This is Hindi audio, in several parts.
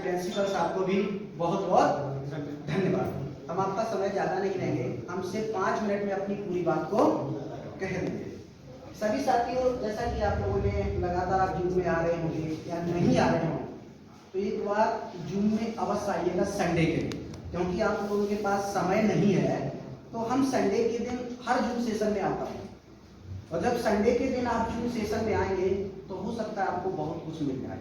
प्रिंसिपल साहब को भी बहुत बहुत धन्यवाद। हम आपका समय ज़्यादा नहीं लेंगे, हम सिर्फ 5 मिनट में अपनी पूरी बात को कह देंगे। सभी साथियों, जैसा कि आप लोगों ने लगातार जूम में आ रहे होंगे या नहीं आ रहे हों, तो एक बार जूम में अवश्य आइएगा संडे के दिन, क्योंकि आप लोगों के पास समय नहीं है तो हम संडे के दिन हर जूम सेशन में आता हूँ, और जब संडे के दिन आप जूम सेशन में आएंगे तो हो सकता है आपको बहुत कुछ मिल जाए।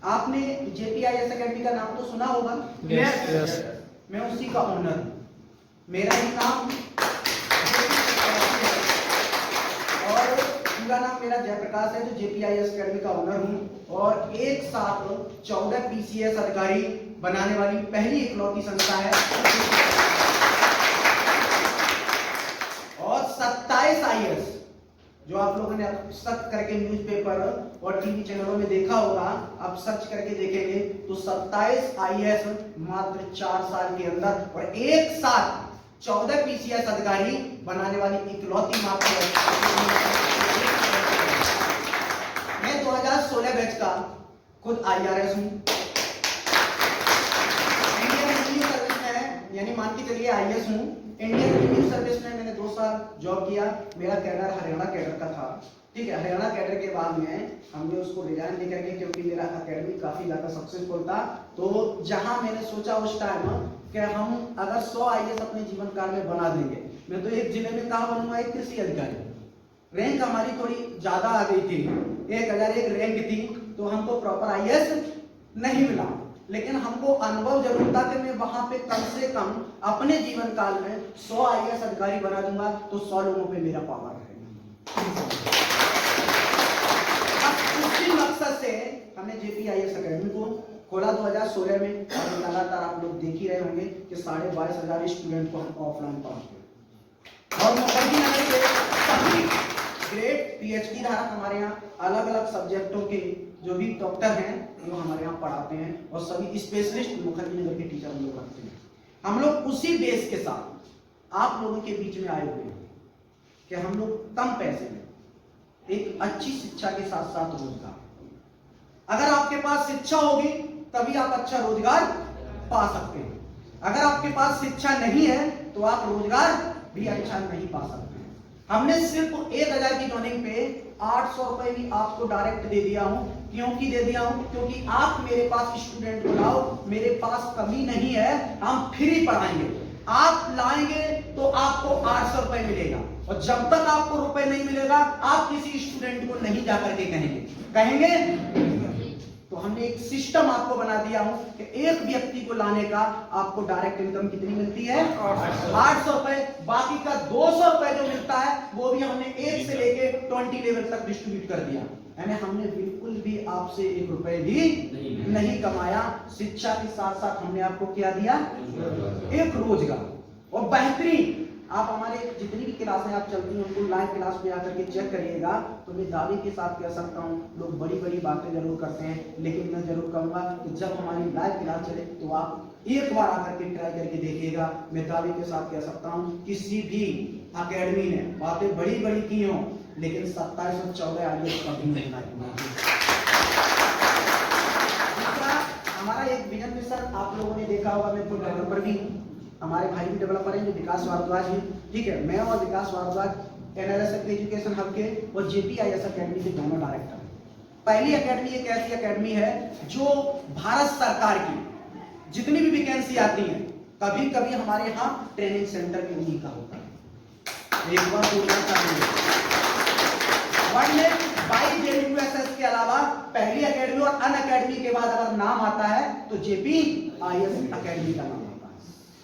आपने JPIS अकेडमी का नाम तो सुना होगा? यस। मैं उसी का ओनर हूँ, मेरा ही नाम और पूरा नाम मेरा जयप्रकाश है, जो JPIS अकेडमी का ओनर हूँ और एक साथ 14 PCS अधिकारी बनाने वाली पहली इकलौती संस्था है, और 27 IAS जो आप लोगों ने अब सर्च करके न्यूज़पेपर और टीवी चैनलों में देखा होगा, आप सर्च करके देखेंगे तो 27 IAS मात्र 4 साल के अंदर और एक साथ 14 PCS अधिकारी बनाने वाली इकलौती मात्र। मैं 2016 बैच का खुद IRS हूँ, इंडियन रेवेन्यू सर्विस में यानी मान के चलिए IAS हूँ। इंडियन रेवेन्यू सर्विस में मैंने 2 साल जॉब किया, मेरा कैडर हरियाणा कैडर का था, ठीक है। हरियाणा कैडर के बाद में हमने उसको रिजाइन लेकर के, क्योंकि मेरा अकेडमी काफी ज्यादा सक्सेसफुल था, तो जहां मैंने सोचा उस टाइम कि हम अगर 100 IAS अपने जीवन काल में बना देंगे, मैं तो एक जिले में कहा बनूंगा एक कृषि अधिकारी। रैंक हमारी थोड़ी ज्यादा आ गई थी, 1001 रैंक थी, तो हमको प्रॉपर IAS नहीं मिला, लेकिन हमको अनुभव जरूर था कि मैं वहां पे कम से कम अपने जीवन काल में 100 IAS अधिकारी बना दूंगा, तो 100 लोगों पे मेरा पावर रहेगा। उसी मकसद से हमने JPIS अकेडमी को खोला 2016 में, और लगातार आप लोग देख ही रहे होंगे कि 22,500 स्टूडेंट को हम ऑफलाइन पढ़ाते हैं, और मुखर्जी नगर के सभी ग्रेड PhD धारक हमारे यहाँ अलग अलग सब्जेक्टों के जो भी डॉक्टर हैं वो हमारे यहाँ पढ़ाते हैं, और सभी स्पेशलिस्ट मुखर्जी नगर के टीचर हम लोग रखते हैं। हम लोग उसी बेस के साथ आप लोगों के बीच में आए हुए हैं कि हम लोग कम पैसे में एक अच्छी शिक्षा के साथ साथ रोजगार, अगर आपके पास शिक्षा होगी तभी आप अच्छा रोजगार पा सकते हैं, अगर आपके पास शिक्षा नहीं है तो आप रोजगार भी अच्छा नहीं पा सकते। हमने सिर्फ 1000 की जॉइनिंग पे 800 रुपए भी आपको डायरेक्ट दे दिया हूं। क्योंकि दे दिया हूं क्योंकि आप मेरे पास स्टूडेंट को लाओ, मेरे पास कमी नहीं है, हम फ्री पढ़ाएंगे। आप लाएंगे तो आपको 800 रुपए मिलेगा, और जब तक आपको रुपए नहीं मिलेगा आप किसी स्टूडेंट को नहीं जाकर के कहेंगे। तो हमने एक सिस्टम आपको बना दिया हूं कि एक व्यक्ति को लाने का आपको डायरेक्ट इनकम कितनी मिलती है? 800 रुपए। बाकी का 200 रुपए जो मिलता है वो भी हमने 1 से लेके 20 लेवल तक डिस्ट्रीब्यूट कर दिया, यानी हमने बिल्कुल भी आपसे 1 रुपए भी नहीं कमाया। शिक्षा के साथ साथ हमने आपको क्या दिया? एक रोजगार। और बेहतरीन, आप हमारे जितनी भी क्लासें आप चलती हैं उनको लाइव क्लास में आकर के चेक करिएगा, तो मैं दावे के साथ कह सकता हूँ, लोग बड़ी बड़ी बातें जरूर करते हैं, लेकिन मैं जरूर कहूँगा कि जब हमारी लाइव क्लास चले तो आप एक बार आकर के ट्राई करके देखिएगा। मैं दावे के साथ कह सकता हूँ किसी भी अकेडमी ने बातें बड़ी बड़ी की हों, लेकिन 2714 IAS कभी नहीं बनाई। हमारा एक विजन मिशन आप लोगों ने देखा होगा, मैं खुद डेवलपर भी हूँ, हमारे भाई भी डेवलपर हैं जो विकास भारद्वाज हैं, ठीक है। मैं और विकास भारद्वाज NLS एजुकेशन हब के और JPIS अकेडमी के दोनों डायरेक्टर हैं। पहली अकेडमी एक ऐसी अकेडमी है जो भारत सरकार की जितनी भी वैकेंसी आती है कभी कभी हमारे यहाँ ट्रेनिंग सेंटर भी उन्हीं का होता है। एक बार बोलना चाहिए, वर्ल्ड में 22 JUSS के अलावा पहली अकेडमी और अन अकेडमी के बाद अगर नाम आता है तो JPIS अकेडमी का नाम।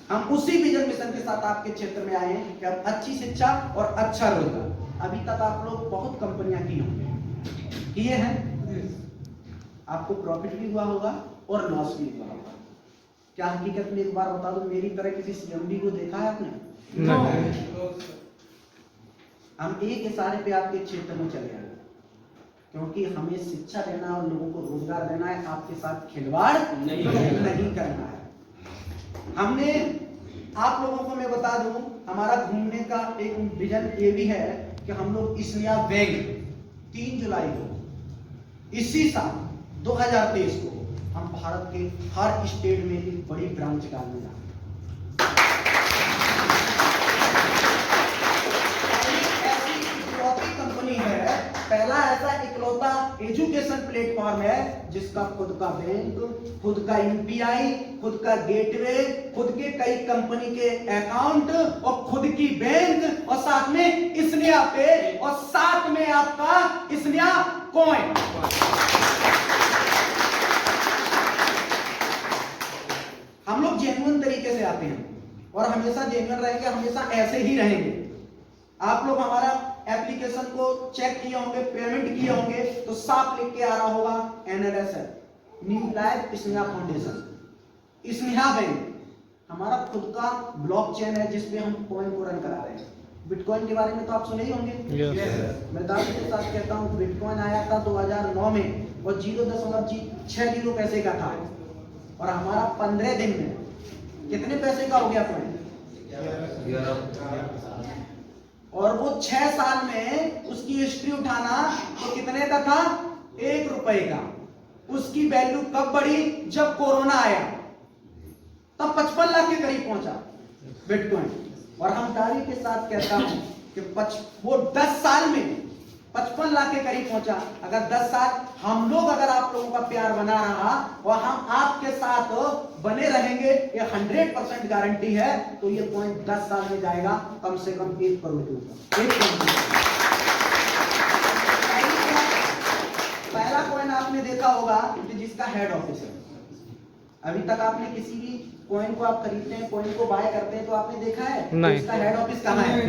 हम उसी विजन मिशन के साथ आपके क्षेत्र में आए हैं कि हम अच्छी शिक्षा और अच्छा रोजगार। अभी तक आप लोग बहुत कंपनियां की होंगे, किए हैं, आपको प्रॉफिट भी हुआ होगा और लॉस भी हुआ होगा। क्या हकीकत में एक बार बता दो, मेरी तरह किसी CMD को देखा है आपने? नहीं। हम एक इशारे पे आपके क्षेत्र में चले आए, क्योंकि हमें शिक्षा देना है और लोगों को रोजगार देना है, आपके साथ खिलवाड़ नहीं करना है। हमने आप लोगों को मैं बता दूं, हमारा घूमने का एक विजन ये भी है कि हम लोग इसलिया वेग 3 जुलाई को इसी साल 2023 को हम भारत के हर स्टेट में एक बड़ी ब्रांच डालने जा रहे हैं। कंपनी है, पहला ऐसा इकलौता एजुकेशन प्लेटफॉर्म है जिसका खुद का बैंक, खुद का यूपीआई, खुद का गेटवे, खुद के कई कंपनी के अकाउंट और खुद की बैंक और साथ में स्नेहा पे और साथ में आपका स्नेहा कॉइन। हम लोग जेन्युइन तरीके से आते हैं और हमेशा जेन्युइन रहेंगे, हमेशा ऐसे ही रहेंगे। आप लोग हमारा एप्लीकेशन को चेक किए होंगे, पेमेंट किए होंगे तो साफ लिख के आ रहा होगा NLSF, new life Sneha foundation. Sneha bank हमारा खुद का ब्लॉकचेन है जिसपे हम कॉइन को रन करा रहे हैं। बिटकॉइन के बारे में तो आप सुने ही होंगे। मैं दावे के साथ कहता हूँ बिटकॉइन आया था 2009 में और 0.60 पैसे का था और हमारा 15 दिन में कितने पैसे का हो गया कॉइन? और वो 6 साल में उसकी हिस्ट्री उठाना तो कितने का था? 1 रुपए का। उसकी वैल्यू कब बढ़ी? जब कोरोना आया, तब 55 लाख के करीब पहुंचा बिटकॉइन। और हम दावे के साथ कहता हूं कि वो 10 साल में 55 लाख के करीब पहुंचा। अगर 10 साल हम लोग, अगर आप लोगों का प्यार बना रहा और हम आपके साथ बने रहेंगे, ये 100% गारंटी है, तो ये कॉइन 10 साल में जाएगा कम से कम 1 करोड़ के ऊपर। पहला कॉइन आपने देखा होगा कि जिसका हेड ऑफिस है। अभी तक आपने किसी भी कॉइन को आप खरीदते हैं, कॉइन को बाय करते हैं तो आपने देखा है कि इसका हेड ऑफिस कहाँ है?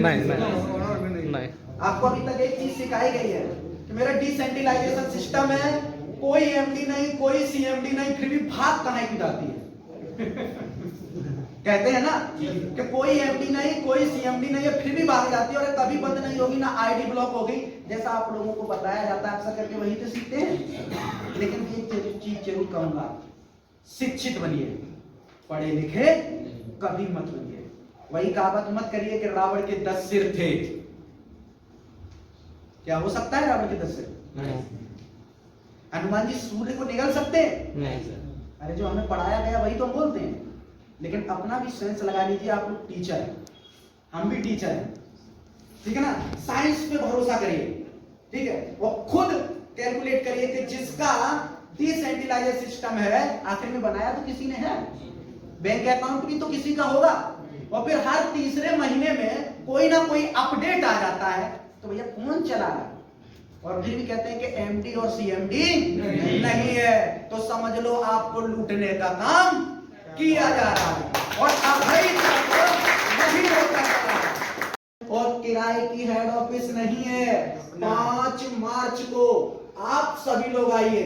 नहीं। आपको अभी तक एक चीज सिखाई गई है कि मेरा डिसेंट्रलाइजेशन सिस्टम है, कोई एमडी नहीं, कोई सीएमडी नहीं, फिर भी भाग कहाँ की जाती है। कहते हैं ना कि कोई एमडी नहीं, कोई सीएमडी नहीं है, फिर भी भाग जाती है और कभी बंद नहीं होगी, ना आईडी ब्लॉक होगी। जैसा आप लोगों को बताया जाता है अक्सर करके, वही तो सीखते हैं। लेकिन एक चीज जरूर कहूंगा, शिक्षित बनिए, पढ़े लिखे कभी मत बनिए। वही कहावत मत करिए कि रावण के 10 सिर थे। क्या हो सकता है रावण के 10 सिर? हनुमान जी सूर्य को निगल सकते हैं? नहीं सर। अरे जो हमें पढ़ाया गया वही तो हम बोलते हैं। लेकिन अपना भी सेंस लगा लीजिए, आप लोग टीचर हैं, हम भी टीचर हैं, ठीक है ना। साइंस पे भरोसा करिए, ठीक है, और खुद कैलकुलेट करिए कि जिसका डिसेंट्रलाइज्ड सिस्टम है, आखिर में बनाया तो किसी ने है, बैंक अकाउंट भी तो किसी का होगा, और फिर हर तीसरे महीने में कोई ना कोई अपडेट आ जाता है, तो भैया कौन चला रहा है? और फिर भी कहते हैं कि एमडी और सीएमडी नहीं है, तो समझ लो आपको लूटने का काम किया जा रहा है और अभी नहीं होता है। और किराए की हेड ऑफिस नहीं है। 5 मार्च को आप सभी लोग आइए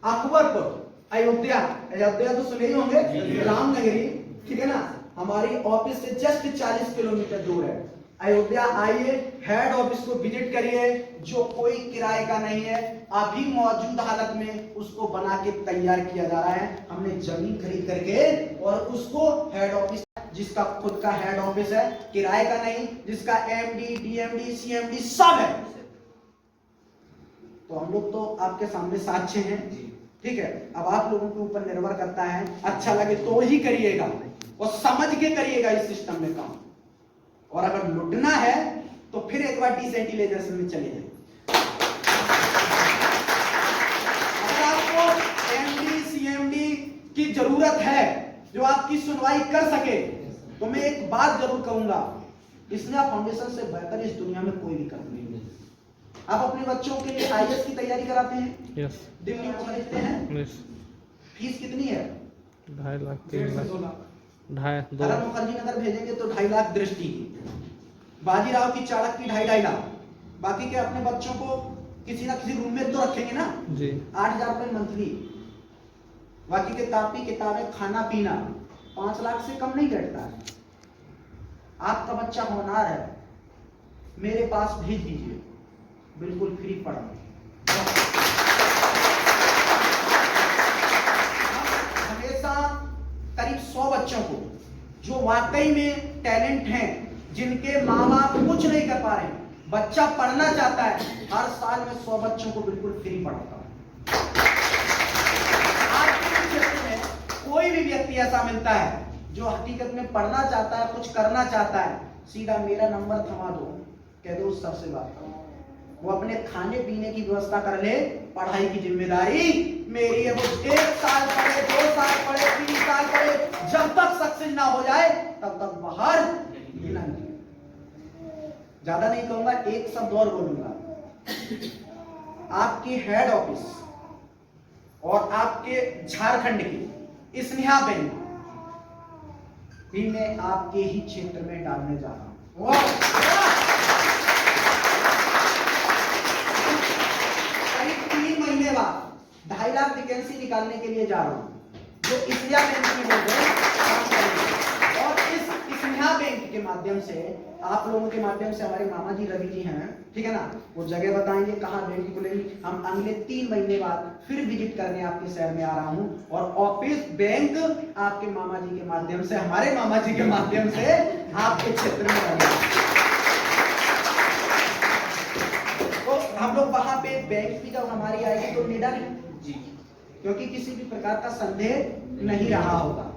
अकबरपुर, अयोध्या। अयोध्या तो सुने ही होंगे, रामनगरी, ठीक है ना। हमारी ऑफिस से जस्ट 40 किलोमीटर दूर है। अयोध्या आइए, हेड ऑफिस को विजिट करिए, जो कोई किराए का नहीं है, अभी मौजूद हालत में उसको बना के तैयार किया जा रहा है। हमने जमीन खरीद करके और उसको हेड ऑफिस, जिसका खुद का हेड ऑफिस है, किराए का नहीं, जिसका एमडी, डीएमडी, सीएमडी सब है। तो हम लोग तो आपके सामने साक्ष्य हैं, ठीक है। अब आप लोगों के ऊपर निर्भर करता है, अच्छा लगे तो ही करिएगा और समझ के करिएगा इस सिस्टम में काम। और अगर लुटना है तो फिर एक बार डिसेंट्रलाइजेशन में चले जाइए। अगर आपको एमडी सीएमडी की जरूरत है जो आपकी सुनवाई कर सके, तो मैं एक बात जरूर कहूंगा, स्नेहा फाउंडेशन से बेहतर इस दुनिया में कोई भी काम नहीं है। आप अपने बच्चों के लिए आईएएस की तैयारी कराते हैं, yes. दिल्ली में भेजते हैं, yes. फीस कितनी है? 2.5 लाख 3 लाख। अगर मुखर्जी नगर भेजेंगे तो 2.5 लाख दृष्टि की, बाजीराव की चाणक की 2.5 लाख। बाकी के अपने बच्चों को किसी ना किसी रूम में तो रखेंगे ना जी। 8,000 रुपए मंथली। बाकी के कापी किताबें खाना पीना 5 लाख से कम नहीं बैठता है। आपका बच्चा होनहार है, मेरे पास भेज दीजिए, बिल्कुल फ्री पढ़ा। हमेशा करीब 100 बच्चों को जो वाकई में टैलेंट हैं, जिनके माँ बाप कुछ नहीं कर पा रहे, बच्चा पढ़ना चाहता है, हर साल में 100 बच्चों को बिल्कुल फ्री पढ़ाता हूं। व्यक्ति ऐसा मिलता है जो हकीकत में पढ़ना चाहता है, कुछ करना चाहता है, सीधा मेरा नंबर थमा दो, कह दो उस सर से बात करो, वो अपने खाने पीने की व्यवस्था कर ले, पढ़ाई की जिम्मेदारी मेरी है। वो 1 साल पढ़े, 2 साल पढ़े, 3 साल पढ़े, जब तक सक्सेस ना हो जाए तब तक बाहर नहीं निकले। ज्यादा नहीं कहूंगा, एक शब्द और बोलूंगा। आपकी हेड ऑफिस और आपके झारखंड की स्नेहा बैंक भी मैं आपके ही क्षेत्र में डालने जा रहा हूं। करीब 3 महीने बाद 2.5 लाख वैकेंसी निकालने के लिए जा रहा हूं, जो स्नेहा बैंक में लोग काम करेंगे। और इस स्नेहा बैंक के माध्यम से, आप लोगों के माध्यम से, हमारे मामा जी रवि जी हैं, ठीक है ना, वो जगह बताएंगे कहाँ बैंक खुलेगी। हम अगले 3 महीने बाद फिर विजिट करने आपके शहर में आ रहा हूं, और ऑफिस बैंक आपके मामा जी के माध्यम से, हमारे मामा जी के माध्यम से आपके क्षेत्र में आएगा। तो हम लोग वहां पे बैंक की जब हमारी आएगी तो निडर है, क्योंकि किसी भी प्रकार का संदेह नहीं रहा होगा।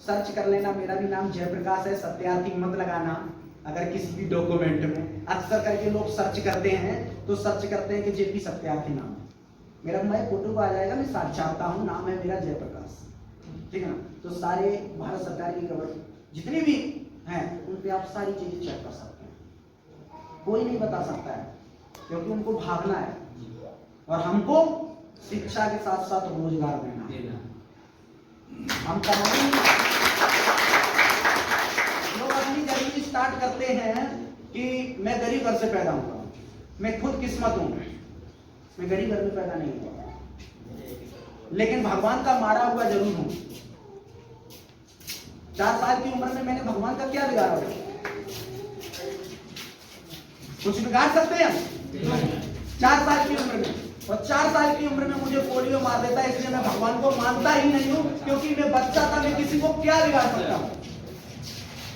सर्च कर लेना, मेरा भी नाम जयप्रकाश है, सत्यार्थी मत लगाना अगर किसी भी डॉक्यूमेंट में। अक्सर करके लोग सर्च करते हैं तो सर्च करते हैं कि जेपी सत्यार्थी नाम, मेरा मैं फोटो को आ जाएगा, मैं साक्षात्ता हूं, नाम है मेरा जयप्रकाश, ठीक है ना। तो सारे भारत सरकार की खबर जितनी भी हैं उन पे आप सारी चीजें चेक कर सकते हैं। कोई नहीं बता सकता है, क्योंकि उनको भागना है और हमको शिक्षा के साथ साथ रोजगार देना है। हम कहानी लोग अपनी जर्नी स्टार्ट करते हैं कि मैं गरीब घर से पैदा हुआ, मैं खुद किस्मत हूं, मैं गरीब घर में पैदा नहीं हुआ, लेकिन भगवान का मारा हुआ जरूर हूं। 4 साल की उम्र में मैंने भगवान का क्या बिगाड़ा? कुछ बिगाड़ सकते हैं हम 4 साल की उम्र में? और 4 साल की उम्र में मुझे पोलियो मार देता है, इसलिए मैं भगवान को मानता ही नहीं हूं, क्योंकि मैं बच्चा था, मैं किसी को क्या बिगाड़ सकता हूं?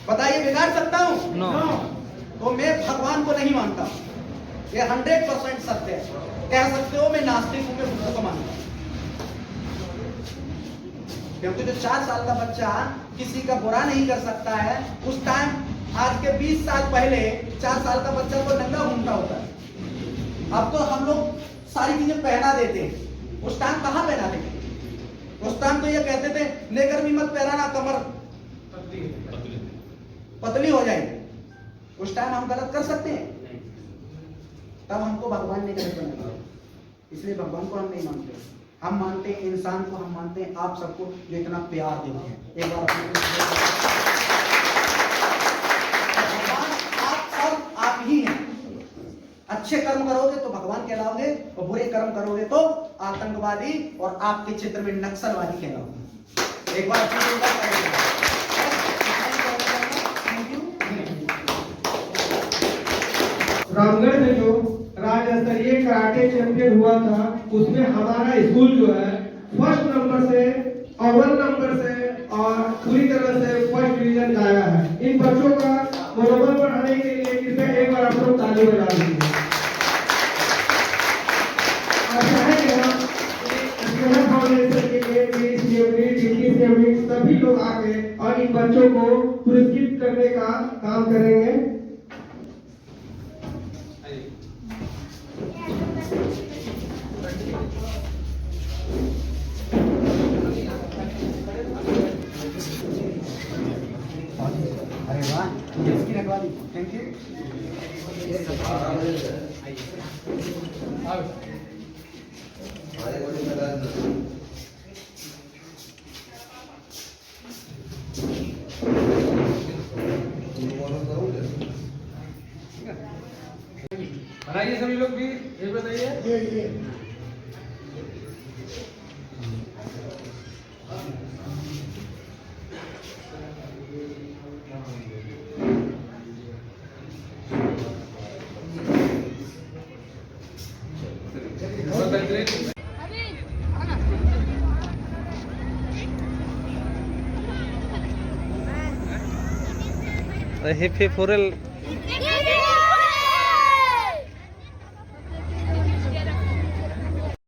बताइए, बिगाड़ सकता हूं? No. तो मैं भगवान को नहीं मानता। ये 100% सत्य है। कह सकते हो मैं नास्तिक हूं, मैं बुद्ध को मानता हूं, क्योंकि जो 4 साल का बच्चा किसी का बुरा नहीं कर सकता है, उस टाइम आज के 20 साल पहले 4 साल का बच्चा तो नंगा घूमता होता है। अब तो हम लोग सारी चीजें पहना देते हैं, उस टाइम कहाँ पहनाते थे? उस टाइम तो ये कहते थे नेकर भी मत पहनाना, कमर पतली हो जाएगी। उस टाइम हम गलत कर सकते हैं? तब हमको भगवान ने गलत बनाया, इसलिए भगवान को हम नहीं मानते। हम मानते हैं इंसान को, हम मानते हैं आप सबको जो इतना प्यार देते हैं। एक बार भगवान आप सब आप ही हैं। अच्छे कर्म करोगे तो भगवान कहलाओगे, और बुरे कर्म करोगे तो आतंकवादी और आपके क्षेत्र में नक्सलवादी कहलाओगे। एक बार रामगढ़ में जो राज्य स्तरीय कराटे चैंपियन हुआ था, उसमें हमारा स्कूल जो है फर्स्ट नंबर से, अव्वल नंबर से और पूरी तरह से फर्स्ट डिवीजन आया है। इन बच्चों का मनोबल बढ़ाने के लिए कृपया एक बार आप लोग ताली बजा दीजिए। सभी लोग आके और इन बच्चों को पुरस्कृत करने का काम करेंगे। अरे वाह, इसकी रखवा दी, थैंक यू। बनाइए सभी लोग भी, ये बताइए। हिप्पी फुरल